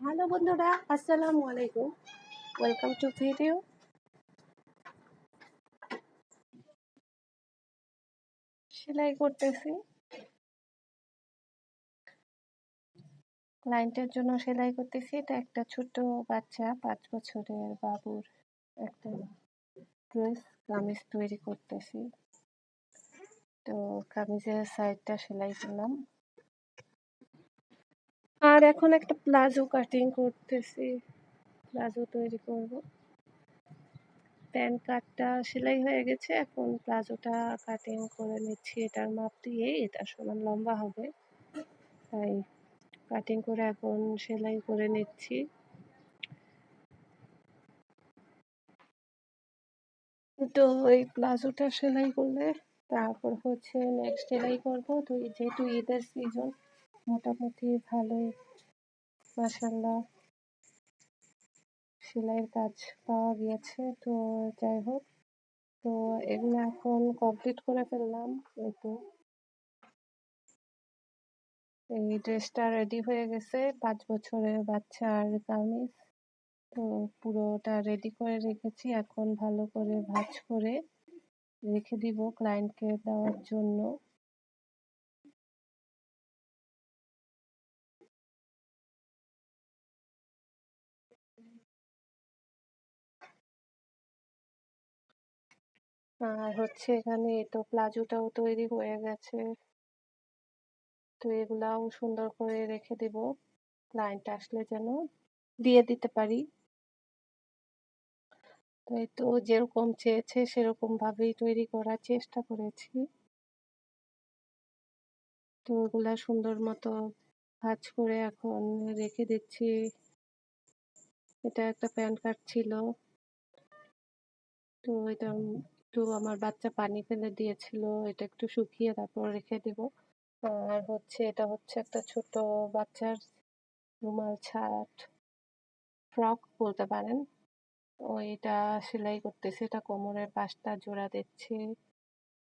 Hello বন্ধুরা, আসসালামু আলাইকুম। Welcome to video. সেলাই করতেছি, ক্লায়েন্টের জন্য সেলাই করতেছি। এটা একটা ছোট বাচ্চা 5 বছরের বাবুর একটা ড্রেস কামিজ তৈরি করতেছি। তো কামিজের সাইডটা সেলাই করলাম, আর এখন একটা প্লাজো কাটিং করতেছি। প্লাজো তৈরি করব। প্যান্ট কাটটা সেলাই হয়ে গেছে, এখন প্লাজোটা কাটিং করে নিচ্ছি। এটার মাপ দিয়ে এটা সমান লম্বা হবে, তাই কাটিং করে এখন সেলাই করে নিচ্ছি। তো এই প্লাজোটা সেলাই করলে তারপর হচ্ছে নেক্সট সেলাই করবো। তো যেহেতু ঈদের সিজন, মোটামুটি ভালোই মাশাআল্লাহ সেলাইয়ের কাজ পাওয়া গিয়েছে। তো যাই হোক, তো এগুলো এখন কমপ্লিট করে ফেললাম। তো এই ড্রেসটা রেডি হয়ে গেছে, 5 বছরের বাচ্চার কামিজ। তো পুরোটা রেডি করে রেখেছি, এখন ভালো করে ভাঁজ করে রেখে দিব ক্লায়েন্টকে দেওয়ার জন্য। আর হচ্ছে এখানে তো প্লাজোটাও তৈরি হয়ে গেছে, তো এগুলাও সুন্দর করে রেখে দিব, ক্লায়েন্ট আসলে যেন দিয়ে দিতে পারি। তো এই তো যেরকম চেয়েছে সেরকম ভাবেই তৈরি করার চেষ্টা করেছি। তো ওগুলা সুন্দর মতো ভাঁজ করে এখন রেখে দিচ্ছি। এটা একটা প্যান কার্ড ছিল, তো এটা একটু আমার বাচ্চা পানি ফেলে দিয়েছিল, এটা একটু শুকিয়ে তারপর রেখে দিব। আর হচ্ছে এটা হচ্ছে একটা ছোট বাচ্চার রুমাল ছাট, ফ্রক বলতে পারেন। তো এটা সেলাই করতেছি, এটা কোমরের পাশটা জোড়া দিচ্ছি।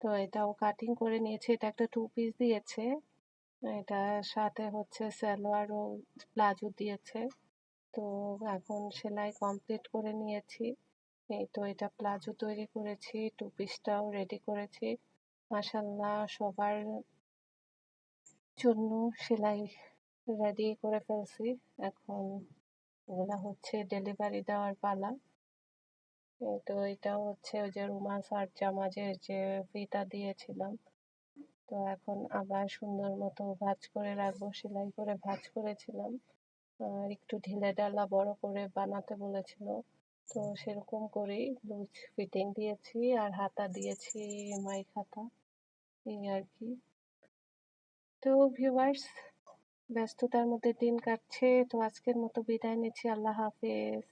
তো এটাও কাটিং করে নিয়েছি, এটা একটা 2 পিস দিয়েছে। এটার সাথে হচ্ছে সালোয়ার ও প্লাজো দিয়েছে। তো এখন সেলাই কমপ্লিট করে নিয়েছি। এই তো এটা প্লাজো তৈরি করেছি, 2 পিসটাও রেডি করেছি। মাশাআল্লাহ সবার জন্য সেলাই রেডি করে ফেলছি। এখন এগুলা হচ্ছে ডেলিভারি দেওয়ার পালা। তো এটাও হচ্ছে ওই যে রুমাল আর জামাজের যে ফিতা দিয়েছিলাম, তো এখন আবার সুন্দর মতো ভাঁজ করে রাখবো। সেলাই করে ভাঁজ করেছিলাম, আর একটু ঢিলে ঢালা বড় করে বানাতে বলেছিল, তো সেরকম করেই লুজ ফিটিং দিয়েছি। আর হাতা দিয়েছি মাই হাতা, এই আর কি। তো ভিউয়ার্স, ব্যস্ততার মধ্যে দিন কাটছে, তো আজকের মতো বিদায় নিচ্ছি। আল্লাহ হাফেজ।